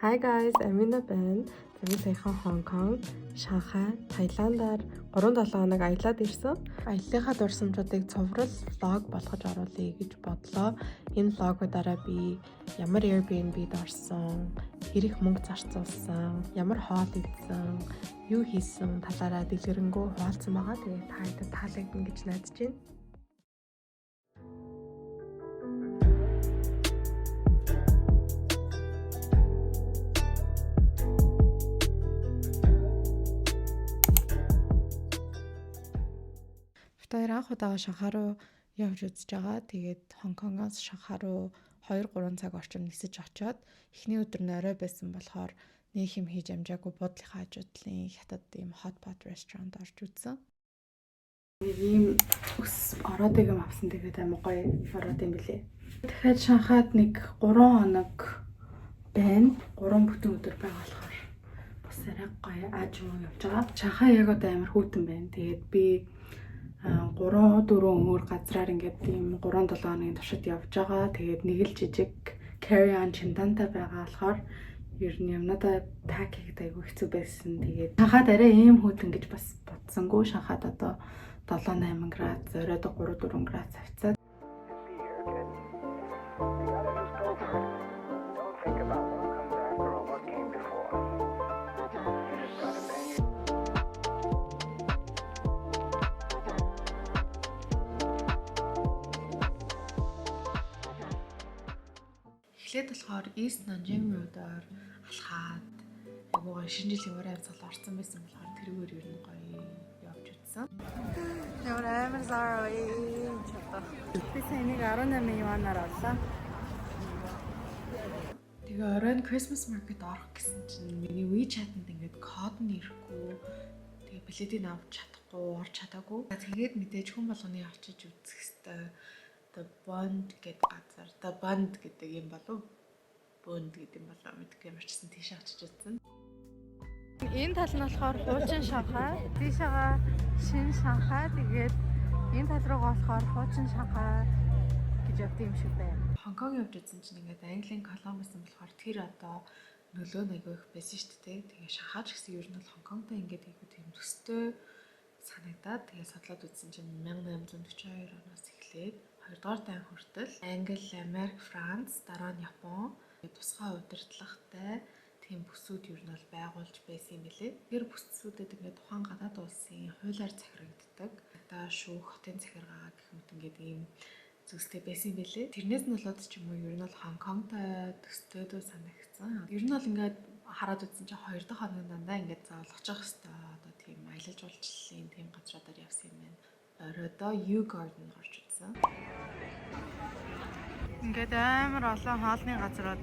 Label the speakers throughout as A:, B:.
A: Hi guys, Amina байна. Замын саяхан Хонконг, Шанхай, Таиландаар 3-7 хоног аялаад ирсэн. Аяллахаа дурсамжуудыг цоврал влог болгож оруулъя гэж бодлоо. Энэ влогуудаараа би ямар Airbnb-д орсон, хэрэг мөнгө зарцуулсан, ямар хоол идсэн, юу хийсэн талаараа дэлгэрэнгүй хуваалцсан байгаа. Тэгээд та хэд таалагдана гэж найдаж байна. Тэр анх удаага Шанхай руу явж үзэж байгаа. Тэгээд Хонконгоос Шанхай руу 2-3 цаг орчим нисэж очоод эхний өдөр нь орой байсан болохоор нэг юм хийж амжаагүй буудлынхаа хажуудлын хятад ийм hot pot restaurant орж үзсэн. Нэг ийм ус ороод юм авсан. Тэгээд амар гоё ороод юм билээ. Тэгэхээр Шанхайд нэг 3 хоног байна. 3 бүтэн өдөр байгаа болохоор бас арай гоё аажмуу явж байгаа. Шанхай яг одоо амар хүүтэн байна. Тэгээд би 3-4 өөр газраар ингээд тийм 3-7 хоногийн туршид явж байгаа. Тэгээд нэг л жижиг carry on чемодантай байгаа болохоор ер нь юмнуудаа пак хийхэд айгүй хэцүү байсан. Тэгээд Шанхайд арай ийм хөтөн гэж бас бодсонгүй. Шанхайд одоо 7-8 градус, оройд 3-4 градус хавцаад. Эхлээд болохоор East Nanjing Road-оор алхаад агуугаа шинэ жилийн уран амьсгал орсон байсан болохоор тэрүүгээр ер нь гоё явж үзсэн. Ямар амар зарой чадах. Би саяны 18 юанаар орлоо. Тэгээ оройн Christmas market орох гэсэн чинь миний WeChat-д ингээд код нь ирэхгүй. Тэгээ билетийг авч чадахгүй, орж чадаагүй. Тэгээд мэдээж хүн болгоны очиж үзэх хэвээр The Bond гэдэг газар, The Bond гэдэг юм болов? Bond гэдэг юм болов? Мэдгүй юм арчсан тийш очиж үзсэн. Энэ тал нь болохоор хуучин Шанхай, тийшээгаа шинэ Шанхай, тэгээд энэ тал руугаа болохоор хуучин Шанхай гэж явдаг юм шиг байна. Хонконг явж үзсэн чинь ингээд Английн колони байсан болохоор тэр одоо нөлөө нэг их байсан шүү дээ. Тэгээ Шанхай ч гэсэн ер нь бол Хонконгтой ингээд айгүй тийм төстэй санагдаад тэгээ судлаад үзсэн чинь 1842 оноос эхлээд 2-р дайн хүртэл Англи, Америк, Франц, дараа нь Япон тусгай удирдлагатай тийм бүсүүд ер нь бол байгуулж байсан юм билээ. Тэр бүсүүдэд ингээд тухайн гадаад улсын хуулиар захирагддаг, одоо шүүх, хотын захиргаа гэх мэт ингээд ийм зүйлстэй байсан юм билээ. Тэрнээс нь болоод ч юм уу ер нь бол Хонконгтой төстөөдөө санагдсан. Ер нь бол ингээд хараад үзсэн чинь 2 дахь хоногийн дандаа ингээд заавал очих хэвээр одоо тийм аялал жуулчлалын тийм газруудаар явсан юм байна. Оройдоо U Garden орж үзсэн. Ингээд амар олон хоолны газрууд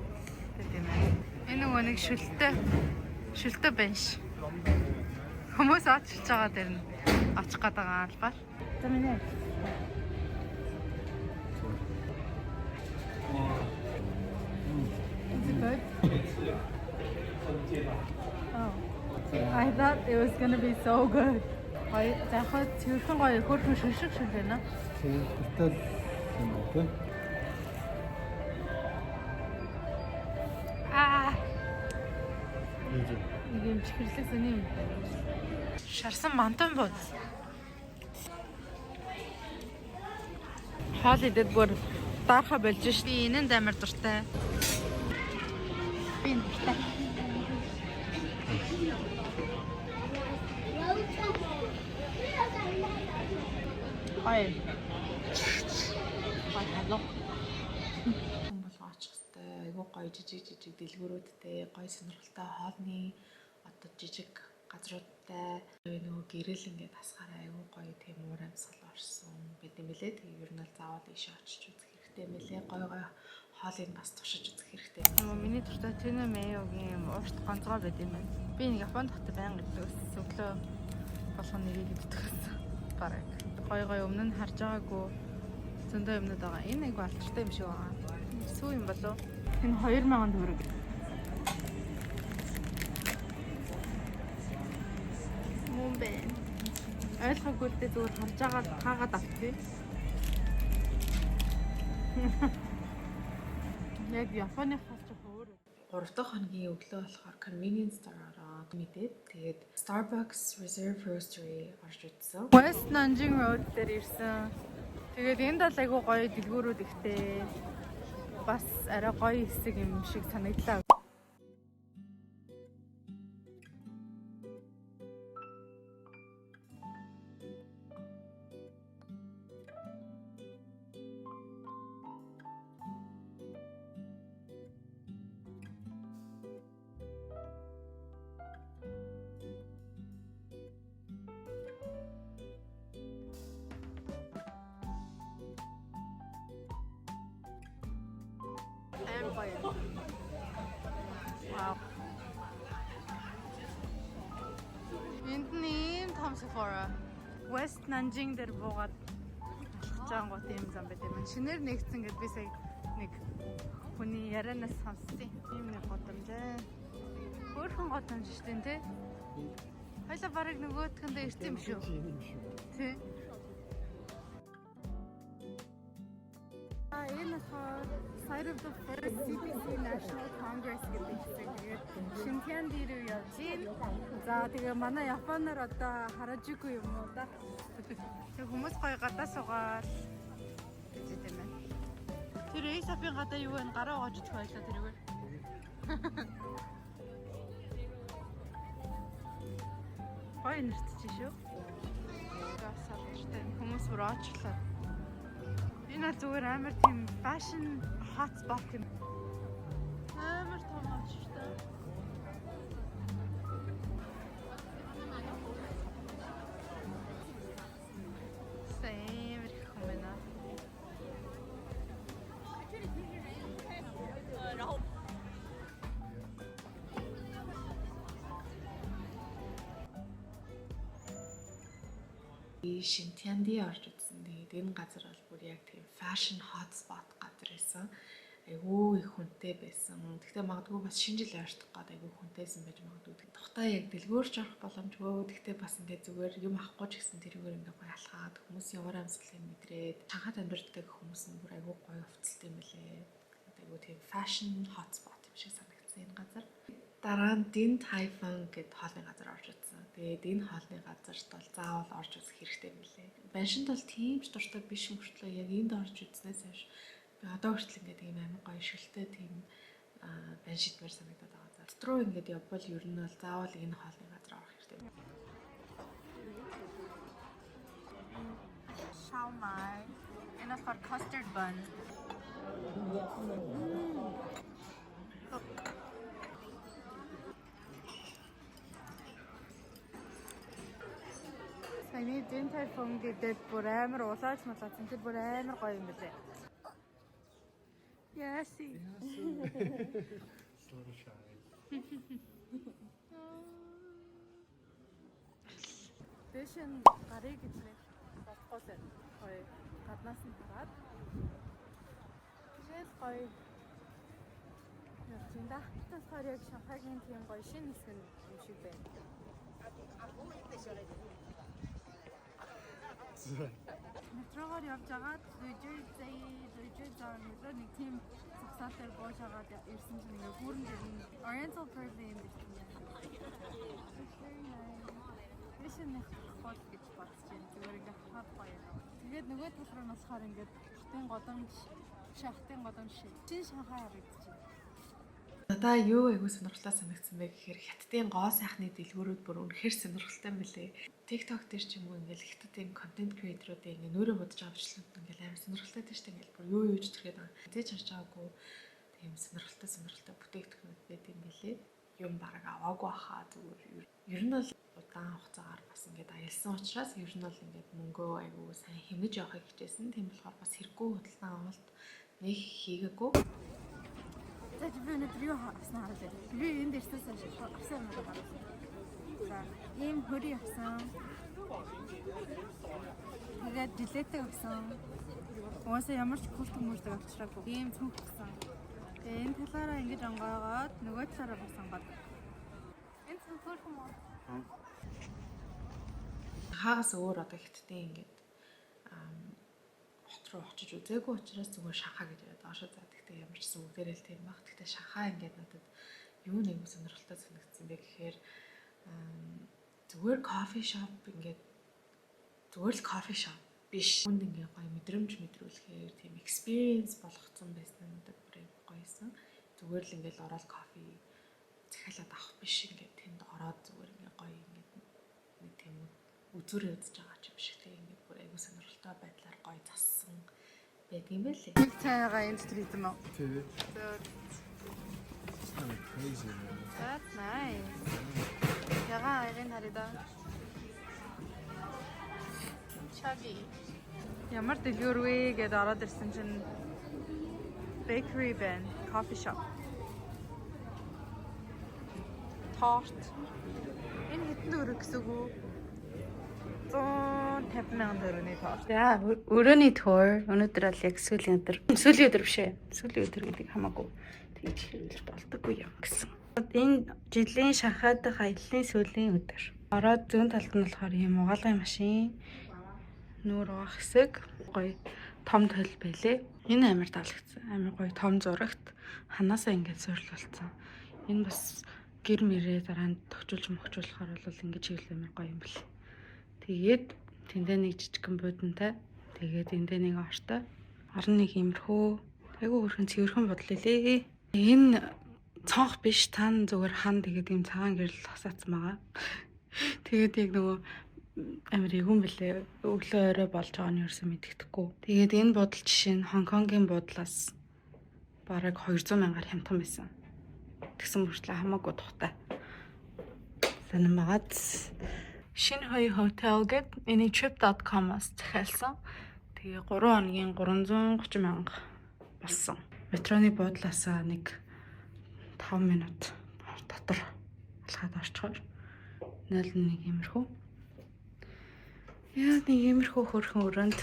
A: гэдэг юм байна. Энэ нөгөө нэг шүлтэй байна ш. Хүмүүс очиж байгаа дэр нь очих гээд байгаа албаар. За минь. Is it good? Oh. I thought it was gonna be so good. Гоё захад цэвэрхэн гоё хөрхөн шүшиг байна.
B: Цэвэртэл юм байна.
A: Нэг юм чихэрлэг сони юм. Шарсан мантан бод. Хоол идээд бүр даарха болж ш. Би энэнд амар дуртай. Би дуртай. Ай. Баатало. Хүмүүс очих хэвээр айгуу гоё жижиг дэлгүүрүүдтэй, гоё сонирхолтой хоолны одоо жижиг газруудтай нөгөө гэрэл ингээд хасгаараа айгуу гоё тийм уур амьсгал орсон байт юм билээ. Тэгээ ер нь бол заавал ийшээ очиж үзэх хэрэгтэй юм билээ. Гоё хоолыг бас туршиж үзэх хэрэгтэй. Миний дуртай Тэнэ Мэйогийн уурт гонцгой байт юм байна. Би нэг Японд хотод байнга иддэг. Өглөө болгоно нэрийг иддэг гэсэн. Бараг гоё өмнө нь харж байгаагүй зөндөө юмнууд байгаа. Энэ айгу алдартай юм шиг байгаа. Сүү юм болов? Энэ 2000 төгрөг. Мөн бэ. Ойлгоогүй л дээ зүгээр харж байгаа хаагаад авчих. Яг Японы хавч өөр. 3 дахь хоногийн өглөө болохоор convenience store-ороо мэдээд тэгээд Starbucks Reserve Roastery орж үзсэн.
C: West Nanjing Road дээр ирсэн. Тэгээд энд бол айгүй гоё дэлгүүрүүд ихтэй. Бас арай гоё хэсэг юм шиг санагдлаа. Амар гоё. Вау. Энд нэм том Sephora. West Nanjing дээр буугаад алхаж байгаа гот юм зам байт юм. Шинээр нэгдсэн гэд би сая нэг хүний ярианаас сонссон. Ийм нэг годамжээ. Хөөрхөн годамж штэ тий. Хоёлаа барыг нөгөөтгөндөө ирсэн юм шүү. Тий. Энэ болохоор Side of the First CPC National Congress гэдэг хэсэг. Тэгээд Xintiandi руу явж байна. За тэгээ манай Японоор одоо Harajuku юм уу да. Тэг хүмүүс гоё гадаа суугаад гэж юм байна. Тэр Aesop-ийн гадаа юу вэ? Гараа угааж идэх байлаа тэрүүгээр. Гоё нэртэж шүү. Гасаалтай хүмүүс бүр оочлоо. Энэ бол зүгээр амар тийм fashion hotspot юм. Амар том очтой. Сэмэр хэмээнэ.
A: Xintiandi орж үзсэн. Тэгээд энэ газар бол бүр яг тийм fashion hotspot газар байсан. Айгүй их хүнтэй байсан. Гэхдээ магадгүй бас шинэ жил ойртох гээд айгүй хүнтэйсэн байж магадгүй. Тухтаа яг дэлгүүрч орох боломжгүй. Гэхдээ бас ингээд зүгээр юм авахгүй ч гэсэн тэрүүгээр ингээд гоё алхаад хүмүүс ямар амьсгалыг мэдрээд чанхад амьдэрдэг хүмүүс нь бүр айгүй гоё хувцалтай юм билээ. Айгүй тийм fashion hotspot юм шиг санагдсан энэ газар. Дараа нь Din Tai Fung гэдэг хоолны газар орж үзсэн. Тэгээд энэ хоолны газарт бол заавал орж үзэх хэрэгтэй мөлий. Баншинд бол тийм ч дуртай биш мөртлөө яг энд орж үзснээс хойш би одоо хүртэл ингээд ийм амар гоё шилтэй тийм баншидмэр санагдаад байгаа. За руу ингээд явбал ер нь бол заавал энэ хоолны газар орох хэрэгтэй.
C: Shaomai. Энэ болохоор custard bun. Саяны Din Tai Fung гэдэг бүр амар улааж малаасан тэр бүр амар гоё юм байна. Яси.
B: So shy.
C: Дэшин гарыг гэжлээ. Бодгоолээ. Гоё. Гаднаас нь хараад. Тэгэл гоё. Яцинда. Тэгэхээр яг Шанхайгийн тийм гоё шинэ хэсэг юм шиг байна. Метрогоор явж агаад Zhejiang метро нэг тийм цагсаатай бууж агаад ирсэн чинь ингээ гүүрэн дээр нь Oriental Pearl юм ирсэн юм. Дэшин хол гэж бодож байна. Зүгээр ингээ хаад гоё. Тэгээд нөгөө тал руу нь болохоор ингээ хятадын годомж, шахтын годомж шиг. Чин Шанхай харагдаж байна.
A: Надаа юу айгүй сонирхолтой санагдсан бэ гэхээр хятадын гоо сайхны дэлгүүрүүд бүр үнэхээр сонирхолтой юм билээ. TikTok дээр ч юм уу ингээл хятадын контент креаторуудын ингээ нүүрээ бодож авчлаад ингээл амар сонирхолтой тийм шүү дээ. Ингээл бүр юу ч тэргээд зээж харж байгаагүй тийм сонирхолтой бүтээгдэхүүнүүд байт юм билээ. Юм бараг аваагүй хаа зүгээр. Ер нь бол удаан хугацаагаар бас ингээд аялсан учраас ер нь бол ингээд мөнгөө айгүй сайн хэмнэж явахыг хичээсэн. Тийм болохоор бас хэрэггүй худалдан авалт нэг хийгээгүй.
C: За би өнөөдөр юу авсан хараад. Би энд ирсэн авсан юм байна. За ийм хөрий авсан. Тэгээд жилеттэй авсан. Уусаа ямар ч курт хүмүүждэг авчраагүй. Ийм цүнх авсан. Тэгээд энэ талаараа ингэж онгоогоод нөгөө талаараа бас онгоод. Энэ цүнх хөрхөн мөн.
A: Хаагаас өөр одоо хятадын ингээд хот руу очиж үзээгүй учраас зүгээр Шанхай гэж яриад байгаа шүү. За тэгтээ ямар ч зүйл бүгдээрээ л тийм баг. Тэгтээ Шанхай ингээд надад юу нэг сонирхолтой санагдсан бэ гэхээр зүгээр кофе шоп ингээд зүгээр л кофе шоп биш. Хүнд ингээд гоё мэдрэмж мэдрүүлэхээр тийм experience болгоцсон байсан нь надад бүр гоёсэн. Зүгээр л ингээд ороод кофе захиалаад авах биш. Ингээд тэнд ороод зүгээр ингээд гоё ингээд нэг тийм үзүүрээ үзэж байгаа ч юм шиг тийм ингээд бүр айгуу сонирхолтой байдлаар гоё зассан байдаг юм байлээ.
C: Цайгаа энэ стрит юм уу?
B: TV.
C: So
B: Kind of crazy, man.
C: that's nice. Яга айгын харida. Чаги. Ямар дэлгүүрвэ гэдээ ороод ирсэн чинь bakery байна, coffee shop. Tart. Энэ хэдэн төгрөг гэсэн үг үү? 150,000 төгрөгийн tart.
D: За өрөөний тур өнөөдөр бол яг сүүлийн өдөр биш ээ. Сүүлийн өдөр гэдэг хамаагүй тэгж хэлж болдоггүй юм гэсэн. Энэ жилийн Шанхай дахь аяллаа сүүлийн өдөр. Ороод зүүн талд нь болохоор ийм угаалгын машин нүүр угаах хэсэг гоё том тойл байлээ. Энэ амар таалагдсан. Амар гоё том зурагт ханаасаа ингэж суйрлуулсан. Энэ бас гэр мэрээ дараа нь тохижуулж бол ингэж хийвэл амар гоё юм бэл. Тэгээд тэндээ нэг жижигхэн буудантай. Тэгээд эндээ нэг ортой. Орон нэг иймэрхүү айгүй хөрхэн цэвэрхэн бодлоо. Энэ цонх биш тань зүгээр хан тэгээд ийм цагаан гэрэл хасаацсан байгаа. Тэгээд яг нөгөө амар игүүн бэлээ өглөө орой болж байгааг нь ерөөсөө мэддэхгүй. Тэгээд энэ буудал жишээ нь Хонконгийн буудлаас бараг 200,000-аар хямдхан байсан. Тэгсэн мөртлөө хамаагүй тухтай. Санамаад Шинхай хотел гэд энэ trip.com-аас захиалсан. Тэгээ 3 хоногийн 330,000 болсон. Метроны буудлаасаа нэг 5 минут дотор алхаад орчихоор 0.1 иймэрхүү. Яа нэг иймэрхүү хөрхөн өрөөнд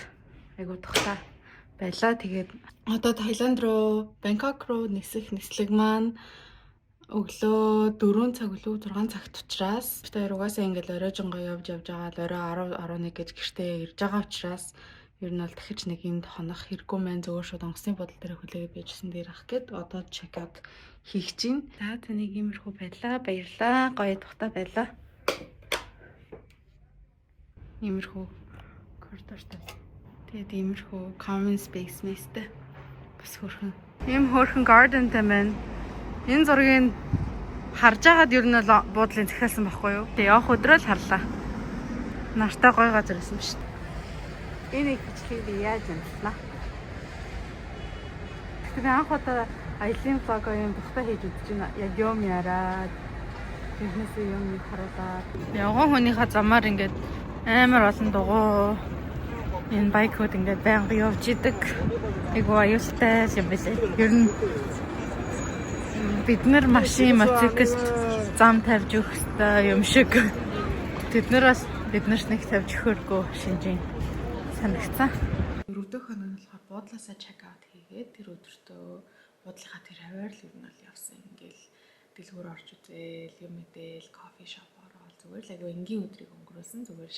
D: айгуу тухтай байлаа. Тэгээд одоо Таиланд руу, Бангкок руу нислэг маань өглөө 4 цаг үлээ 6 цагт учраас бид хоёр угаасаа ингээл оройжонгоо явж байгаа л орой 10 11 гэж гэртээ ирж байгаа учраас ер нь бол дахиж нэг энд хонох хэрэггүй мэн зөвөр шууд онгоцны бодол дээр хүлээгээд байжсэн дээр ах гээд одоо чек аут хийх чинь. За тэнийг иймэрхүү байлаа. Баярлаа. Гоё тухтай байлаа. Иймэрхүү коридортой. Тэгээд иймэрхүү common space мэстэй. Бас хөрхөн. Ийм хөрхөн gardenтэй байна. Энэ зургийг харж агаад ер нь бол буудлын захиалсан байхгүй юу? Тэгээ явах өдрөө л харлаа. Нартай гоё газар байсан шүү дээ. Энийг бичлэгийг яаж амтлаа? Тэгэхээр анх удаа аялын влог юм тухтай хийж үзэж байна. Яг юм яраад бизнесээ юм харуулаад. Явган хүнийхээ замаар ингээд амар олон дугуй энэ байкууд ингээд байнга явж идэг. Айгу аюултай юм билээ. Ер нь бид нар машин мотоциклд зам тавьж өгөх хэрэгтэй юм шиг. Тэд нар бас биднэрт нэг тавьж өгөхгүй шинжийн санагцсан.
A: Өрөвдөх хоног нь болохоор буудлаасаа чек аут хийгээд тэр өдөртөө буудлынхаа тэр хаваар л ер нь бол явсан. Ингээл дэлгүүр орж үзээл, юм мэдээл, кофе шоп ороод зүгээр л агай энгийн өдрийг өнгөрүүлсэн. Зүгээр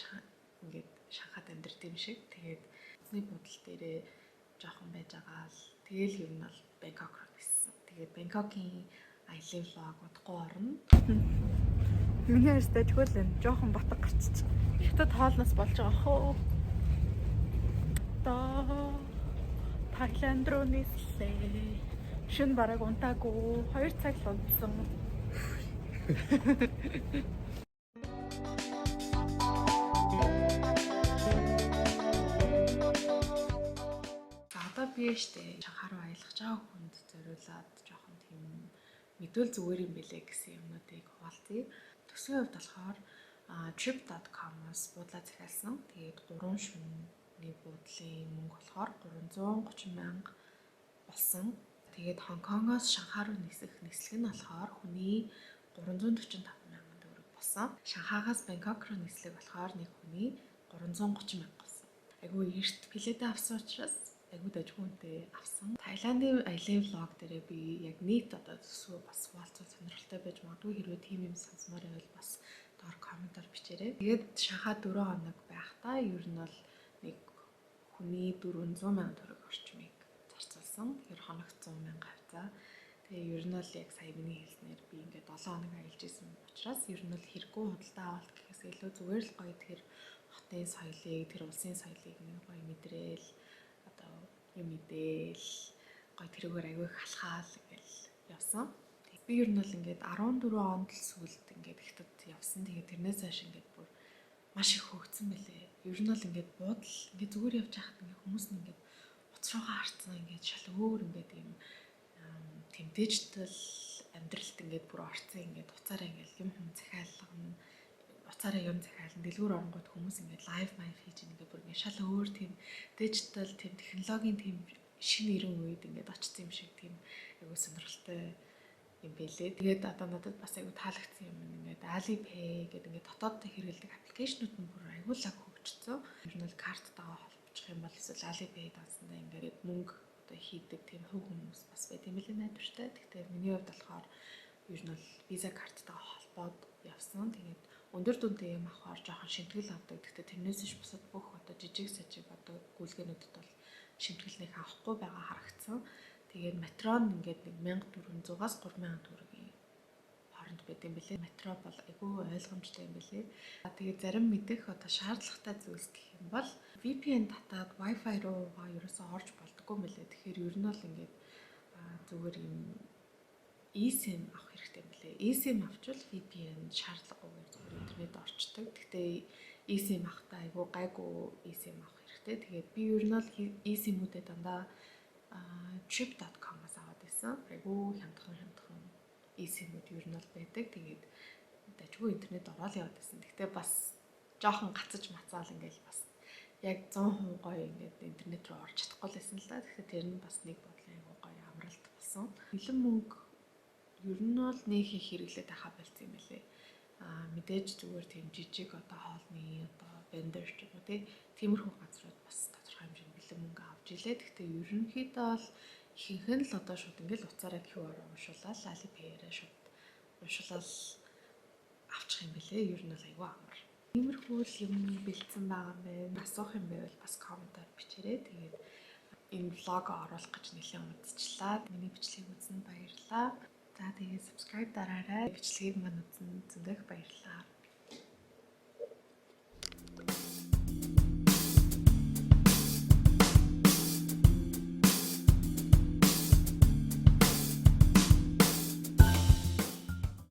A: ингээд Шанхайд амьдарч юм шиг. Тэгээд эзний буудлын дээрээ жоохон байж байгаа л тэгэл ер нь бол Бангкок руу гисэн. Тэгээд Бангкокийн аялын влог удахгүй орно.
C: Миний ястай тэгвэл энэ жоохон батг гарчиж. Хятад хоолноос болж байгаа хөө. Таиланд руу нийслээ. Шин бараг унтаагүй 2 цаг л унтсан.
A: За одоо би штэ Шанхай руу аялах жаа хүнд зориулаад жоохон тийм мэдвэл зүгээр юм бэлээ гэсэн юмнуудыг хуваалцъя. Төсвийн хувьд болохоор trip.com-аас буудлаа захиалсан. Тэгээд 3 шөнөний буудлын мөнгө болохоор 330,000 болсон. Тэгээд Хонконгоос Шанхай руу нислэг нь болохоор хүний 345,000 төгрөг болсон. Шанхайгаас Бангкок руу нислэг болохоор нэг хүний 330,000 болсон. Айгу эрт билетээ авсан учраас айгу дажгүйнтэй авсан. Таиландын аялын влог дээрээ би яг нийт одоо төсвөө бас хуваалцах сонирхолтой байж магадгүй хэрвээ тийм юм сонсомоор байвал бас доор комментаар бичээрэй. Тэгээд Шанхай 4 хоног байхдаа ер нь бол нэг хүний 400,000 төгрөг орчмыг зарцуулсан. Тэгэхээр хоногт 100,000 авцаа. Тэгээ ер нь бол яг сая миний хэлснээр би ингээд 7 хоног аялж исэн учраас ер нь бол хэрэггүй худалдаа авалт гэхээс илүү зүгээр л гоё тэр хотын соёлыг, тэр улсын соёлыг нэг гоё мэдрээл одоо юм мэдээл гоё тэрүүгээр аягүй их халахаал ингээл явсан. Би ер нь бол ингээд 14 онд л сүүлд ингээд ихтэд явсан. Тэгээ тэрнээс хойш ингээд бүр маш их хөөгцөн байлээ. Ер нь бол ингээд буудал ингээд зүгээр явж байхад ингээд хүмүүс нь ингээд уцруугаа харцсан ингээд шал өөр ингээд юм тийм дижитал амьдралд ингээд бүр орцсон ингээд уцаараа ингээд юм хүм захиалгана. Уцаараа юм захиална. Дэлгүүр оронгууд хүмүүс ингээд лайв хийж ингээд бүр ингээд шал өөр тийм дижитал тийм технологийн тийм шинэ ирэн үед ингээд очсон юм шиг тийм аягүй сонирхолтой юм бэлээ. Тэгээд одоо надад бас аягүй таалагдсан юм ингээд Alipay гэдэг ингээд дотооддоо хэрэглэдэг аппликейшнүүд нь бүр аягүй лаг хөгжсөн. Ер нь бол карттайгаа холбочих юм бол эсвэл Alipay дансандаа ингээд мөнгө одоо хийдэг тийм хөв хүмүүс бас байт юм билээ найдвартай. Гэхдээ миний хувьд болохоор ер нь бол Visa карттайгаа холбоод явсан. Тэгээд өндөр дүнтэй юм авахаар жоохон шимтгэл авдаг. Гэхдээ тэрнээс ш бусад бүх одоо жижиг сажиг одоо гүйлгээнүүдэд бол шимтгэлнийг авахгүй байгаа харагдсан. Тэгээд метро нь ингээд 1400-аас 3000 төгрөгийн хооронд байт юм билээ. Метро бол айгүй ойлгомжтой юм билээ. Тэгээд зарим мэдэх одоо шаардлагатай зүйлс гэх юм бол VPN татаад Wi-Fi руу ерөөсөө орж болдоггүй юм билээ. Тэгэхээр ер нь бол ингээд зүгээр юм eSIM авах хэрэгтэй юм билээ. eSIM авчвал VPN шаардлагагүйгээр зүгээр интернет орчдөг. Гэхдээ eSIM авахдаа айгүй гайгүй eSIM авах хэрэгтэй. Тэгээд би ер нь бол eSIM-үүдээ дандаа trip.com-аас аваад байсан. Айгүй хямдхан eSIM-үүд ер нь бол байдаг. Тэгээд дажгүй интернет ороод яваад байсан. Гэхдээ бас жоохон гацаж мацаал ингээл бас яг 100% гоё ингээд интернет руу орж чадахгүй л байсан л да. Тэгэхээр тэр нь бас нэг бодлын айгүй гоё амралт болсон. Бэлэн мөнгө ер нь бол нэг их хэрэглээд ахаа болсон юм байлээ. Мэдээж зүгээр тийм жижиг одоо хоолны одоо vendor ч юм уу тиймэрхүү газрууд бас тодорхой хэмжээний бэлэн мөнгө авч илээ. Гэхдээ ерөнхийдөө бол ихэнх нь л одоо шууд ингээл уцаараа QR уншуулаад Alipay-аараа шууд уншуулаад авчих юм байлээ. Ер нь бол айгүй амар. Тиймэрхүү юм бэлдсэн байгаа юм байна. Асуух юм байвал бас комментаар бичээрэй. Тэгээд энэ влог оруулах гэж нэлээд удажлаа. Миний бичлэгийг үзсэнд баярлалаа. За тэгээд subscribe дараарай. Бичлэгийг мань үзсэн зөндөх баярлалаа.